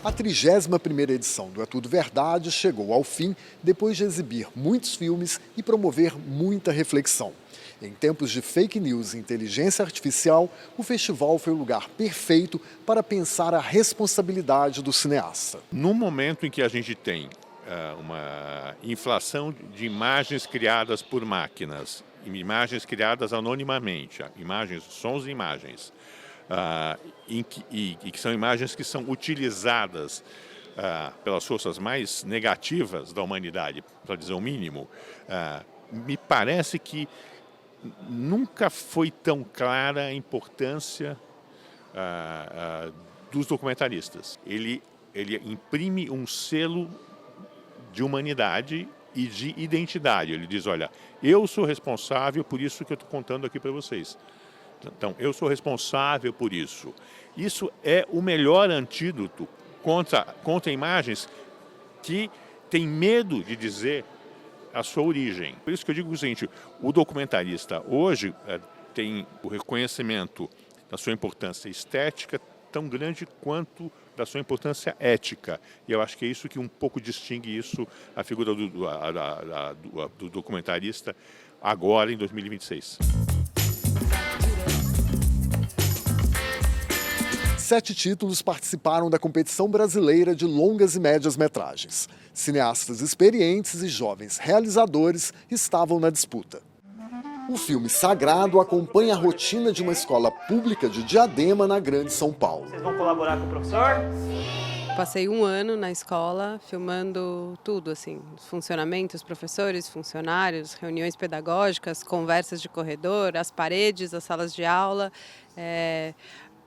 A 31ª edição do É Tudo Verdade chegou ao fim depois de exibir muitos filmes e promover muita reflexão. Em tempos de fake news e inteligência artificial, o festival foi o lugar perfeito para pensar a responsabilidade do cineasta. No momento em que a gente tem uma inflação de imagens criadas por máquinas, imagens criadas anonimamente, imagens, sons e imagens, e que são imagens que são utilizadas pelas forças mais negativas da humanidade, para dizer o mínimo, me parece que nunca foi tão clara a importância dos documentaristas. Ele imprime um selo de humanidade e de identidade. Ele diz, olha, eu sou responsável por isso que eu estou contando aqui para vocês. Então, eu sou responsável por isso. Isso é o melhor antídoto contra imagens que têm medo de dizer a sua origem. Por isso que eu digo o seguinte, o documentarista hoje tem o reconhecimento da sua importância estética tão grande quanto da sua importância ética. E eu acho que é isso que um pouco distingue isso, a figura do documentarista agora em 2026. 7 títulos participaram da competição brasileira de longas e médias metragens. Cineastas experientes e jovens realizadores estavam na disputa. O filme Sagrado acompanha a rotina de uma escola pública de Diadema, na Grande São Paulo. Vocês vão colaborar com o professor? Passei um ano na escola filmando tudo, assim, os funcionamentos, professores, funcionários, reuniões pedagógicas, conversas de corredor, as paredes, as salas de aula.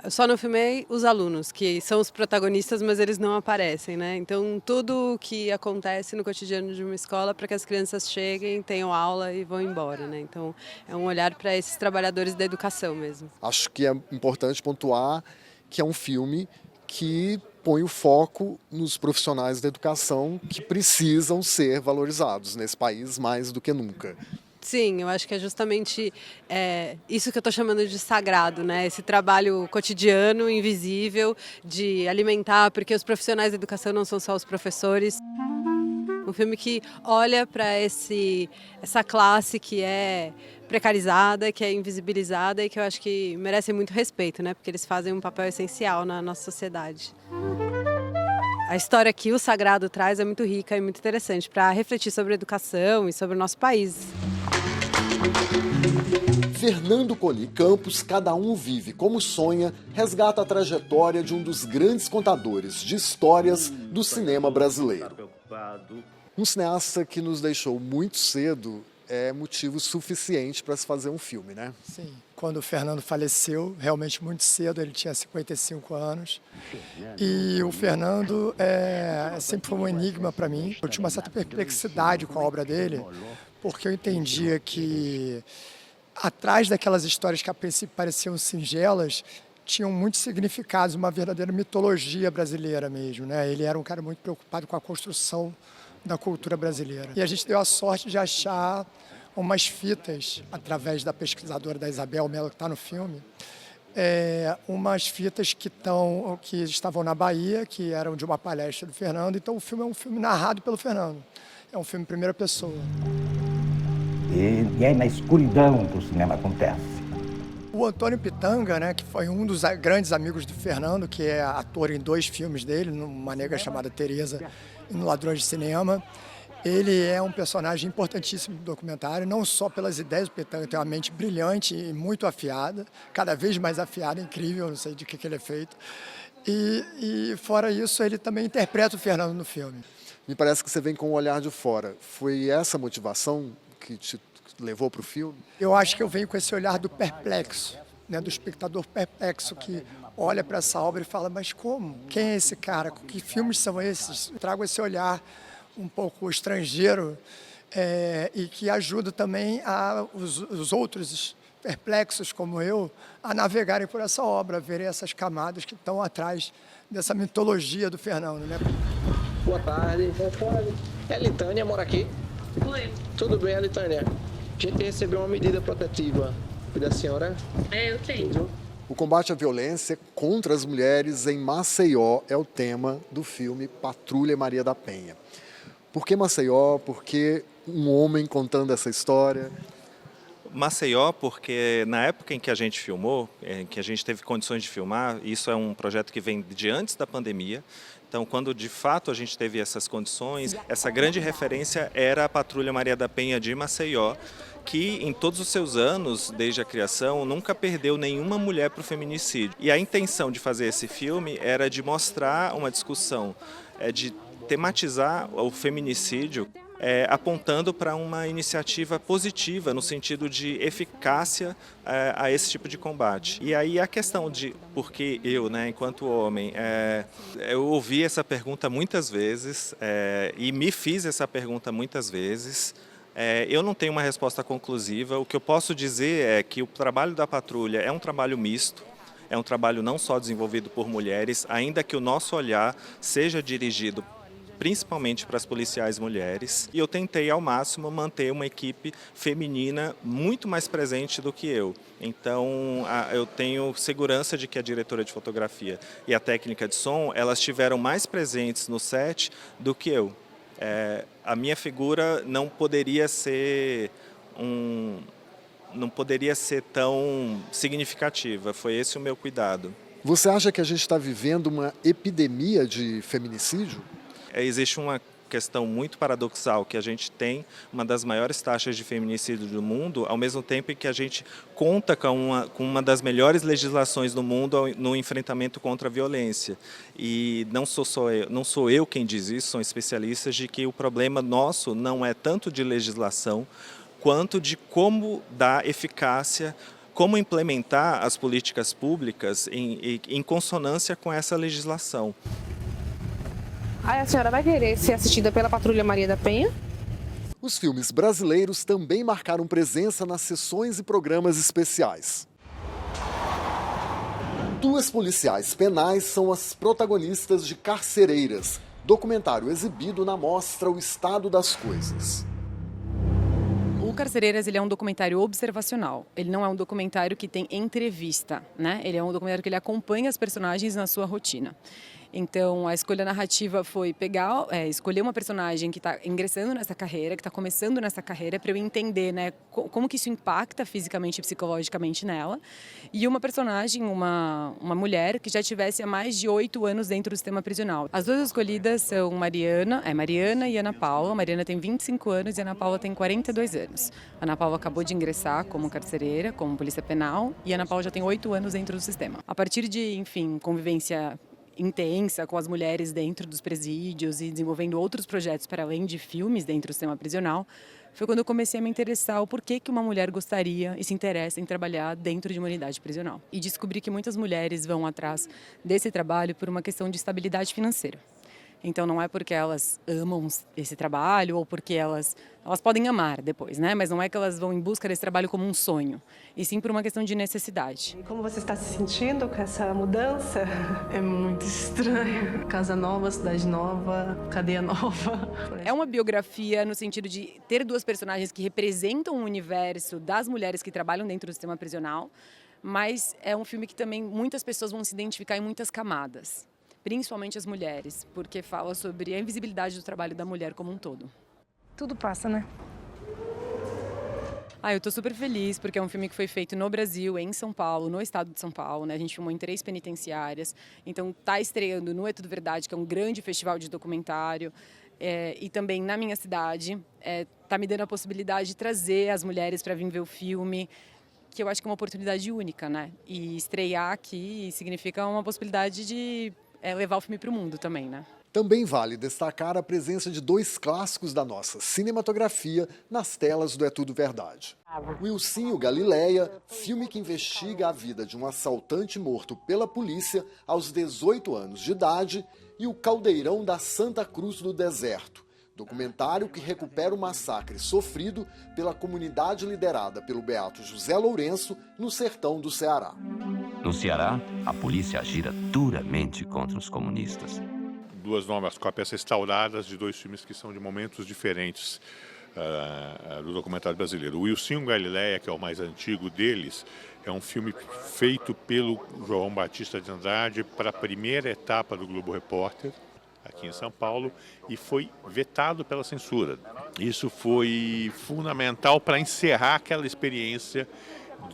Eu só não filmei os alunos, que são os protagonistas, mas eles não aparecem, né? Então, tudo o que acontece no cotidiano de uma escola para que as crianças cheguem, tenham aula e vão embora, né? Então, é um olhar para esses trabalhadores da educação mesmo. Acho que é importante pontuar que é um filme que põe o foco nos profissionais da educação que precisam ser valorizados nesse país mais do que nunca. Sim, eu acho que é justamente isso que eu estou chamando de sagrado, né? Esse trabalho cotidiano, invisível, de alimentar, porque os profissionais da educação não são só os professores. Um filme que olha para essa classe que é precarizada, que é invisibilizada e que eu acho que merece muito respeito, né? Porque eles fazem um papel essencial na nossa sociedade. A história que o Sagrado traz é muito rica e muito interessante para refletir sobre a educação e sobre o nosso país. Fernando Coli Campos, Cada Um Vive Como Sonha, resgata a trajetória de um dos grandes contadores de histórias do cinema brasileiro. Um cineasta que nos deixou muito cedo é motivo suficiente para se fazer um filme, né? Sim. Quando o Fernando faleceu, realmente muito cedo, ele tinha 55 anos. E o Fernando sempre foi um enigma para mim. Eu tinha uma certa perplexidade com a obra dele, porque eu entendia que atrás daquelas histórias que a princípio pareciam singelas, tinham muitos significados, uma verdadeira mitologia brasileira mesmo, né? Ele era um cara muito preocupado com a construção da cultura brasileira. E a gente deu a sorte de achar umas fitas, através da pesquisadora da Isabel Mello, que está no filme, umas fitas que estavam na Bahia, que eram de uma palestra do Fernando. Então o filme é um filme narrado pelo Fernando. É um filme em primeira pessoa. E é na escuridão que o cinema acontece. O Antônio Pitanga, né, que foi um dos grandes amigos do Fernando, que é ator em 2 filmes dele, numa Negra Chamada Teresa e no Ladrões de Cinema, ele é um personagem importantíssimo do documentário, não só pelas ideias. O Pitanga tem uma mente brilhante e muito afiada, cada vez mais afiada, incrível, não sei de que ele é feito. E fora isso, ele também interpreta o Fernando no filme. Me parece que você vem com um olhar de fora. Foi essa motivação que te levou para o filme? Eu acho que eu venho com esse olhar do perplexo, né, do espectador perplexo que olha para essa obra e fala, mas como? Quem é esse cara? Que filmes são esses? Eu trago esse olhar um pouco estrangeiro e que ajuda também os outros perplexos como eu a navegarem por essa obra, a verem essas camadas que estão atrás dessa mitologia do Fernando, né? Boa tarde. Boa tarde. É a Litânia, mora aqui? Oi. Tudo bem, a Litânia? A gente recebeu uma medida protetiva da senhora. Eu tenho. O combate à violência contra as mulheres em Maceió é o tema do filme Patrulha Maria da Penha. Por que Maceió? Por que um homem contando essa história? Maceió, porque na época em que a gente filmou, em que a gente teve condições de filmar, isso é um projeto que vem de antes da pandemia. Então, quando de fato a gente teve essas condições, essa grande referência era a Patrulha Maria da Penha de Maceió, que em todos os seus anos, desde a criação, nunca perdeu nenhuma mulher para o feminicídio. E a intenção de fazer esse filme era de mostrar uma discussão, de tematizar o feminicídio, apontando para uma iniciativa positiva no sentido de eficácia a esse tipo de combate. E aí a questão de por que eu, enquanto homem, eu ouvi essa pergunta muitas vezes e me fiz essa pergunta muitas vezes. Eu não tenho uma resposta conclusiva. O que eu posso dizer é que o trabalho da patrulha é um trabalho misto. É um trabalho não só desenvolvido por mulheres, ainda que o nosso olhar seja dirigido principalmente para as policiais mulheres. E eu tentei ao máximo manter uma equipe feminina muito mais presente do que eu. Então, eu tenho segurança de que a diretora de fotografia e a técnica de som, elas estiveram mais presentes no set do que eu. A minha figura não poderia ser tão significativa. Foi esse o meu cuidado. Você acha que a gente está vivendo uma epidemia de feminicídio? Existe uma questão muito paradoxal, que a gente tem uma das maiores taxas de feminicídio do mundo, ao mesmo tempo em que a gente conta com uma das melhores legislações do mundo no enfrentamento contra a violência. E não sou eu quem diz isso, são especialistas, de que o problema nosso não é tanto de legislação, quanto de como dar eficácia, como implementar as políticas públicas em consonância com essa legislação. Aí a senhora vai querer ser assistida pela Patrulha Maria da Penha? Os filmes brasileiros também marcaram presença nas sessões e programas especiais. Duas policiais penais são as protagonistas de Carcereiras, documentário exibido na mostra O Estado das Coisas. O Carcereiras, ele é um documentário observacional. Ele não é um documentário que tem entrevista, né? Ele é um documentário que ele acompanha as personagens na sua rotina. Então, a escolha narrativa foi escolher uma personagem que está ingressando nessa carreira, que está começando nessa carreira, para eu entender, como que isso impacta fisicamente e psicologicamente nela. E uma personagem, uma mulher, que já tivesse há mais de 8 anos dentro do sistema prisional. As duas escolhidas são Mariana e Ana Paula. A Mariana tem 25 anos e a Ana Paula tem 42 anos. A Ana Paula acabou de ingressar como carcereira, como polícia penal, e a Ana Paula já tem 8 anos dentro do sistema. A partir de, convivência intensa com as mulheres dentro dos presídios e desenvolvendo outros projetos para além de filmes dentro do sistema prisional, foi quando eu comecei a me interessar o porquê que uma mulher gostaria e se interessa em trabalhar dentro de uma unidade prisional. E descobri que muitas mulheres vão atrás desse trabalho por uma questão de estabilidade financeira. Então não é porque elas amam esse trabalho ou porque elas podem amar depois, mas não é que elas vão em busca desse trabalho como um sonho, e sim por uma questão de necessidade. E como você está se sentindo com essa mudança? É muito estranho. Casa nova, cidade nova, cadeia nova. É uma biografia no sentido de ter duas personagens que representam o universo das mulheres que trabalham dentro do sistema prisional, mas é um filme que também muitas pessoas vão se identificar em muitas camadas. Principalmente as mulheres, porque fala sobre a invisibilidade do trabalho da mulher como um todo. Tudo passa, né? Eu estou super feliz, porque é um filme que foi feito no Brasil, em São Paulo, no estado de São Paulo, A gente filmou em 3 penitenciárias, então está estreando no É Tudo Verdade, que é um grande festival de documentário, e também na minha cidade, está me dando a possibilidade de trazer as mulheres para vir ver o filme, que eu acho que é uma oportunidade única, E estrear aqui significa uma possibilidade de levar o filme para o mundo também, Também vale destacar a presença de 2 clássicos da nossa cinematografia nas telas do É Tudo Verdade. Wilsinho Galileia, filme que investiga a vida de um assaltante morto pela polícia aos 18 anos de idade, e O Caldeirão da Santa Cruz do Deserto, documentário que recupera o massacre sofrido pela comunidade liderada pelo beato José Lourenço no sertão do Ceará. No Ceará, a polícia agira duramente contra os comunistas. 2 novas cópias restauradas de 2 filmes que são de momentos diferentes do documentário brasileiro. O Wilsinho Galileia, que é o mais antigo deles, é um filme feito pelo João Batista de Andrade para a primeira etapa do Globo Repórter, aqui em São Paulo, e foi vetado pela censura. Isso foi fundamental para encerrar aquela experiência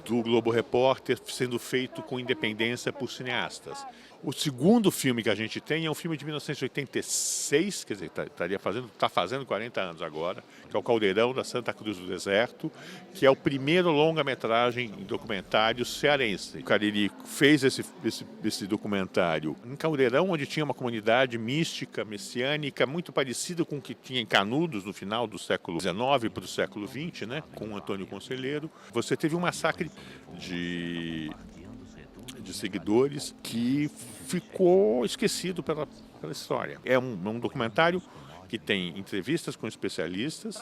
do Globo Repórter sendo feito com independência por cineastas. O segundo filme que a gente tem é um filme de 1986, quer dizer, está fazendo 40 anos agora, que é o Caldeirão da Santa Cruz do Deserto, que é o primeiro longa-metragem em documentário cearense. O Cariri fez esse documentário em Caldeirão, onde tinha uma comunidade mística, messiânica, muito parecida com o que tinha em Canudos no final do século XIX para o século XX, né, com Antônio Conselheiro. Você teve um massacre de seguidores que ficou esquecido pela história. É um documentário que tem entrevistas com especialistas,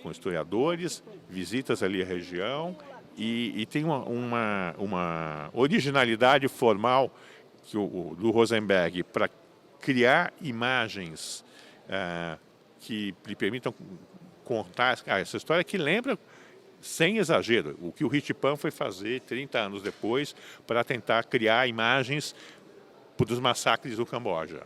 com historiadores, visitas ali à região e tem uma originalidade formal do Rosenberg para criar imagens que lhe permitam contar essa história que lembra, sem exagero, o que o Richpan foi fazer 30 anos depois para tentar criar imagens dos massacres do Camboja.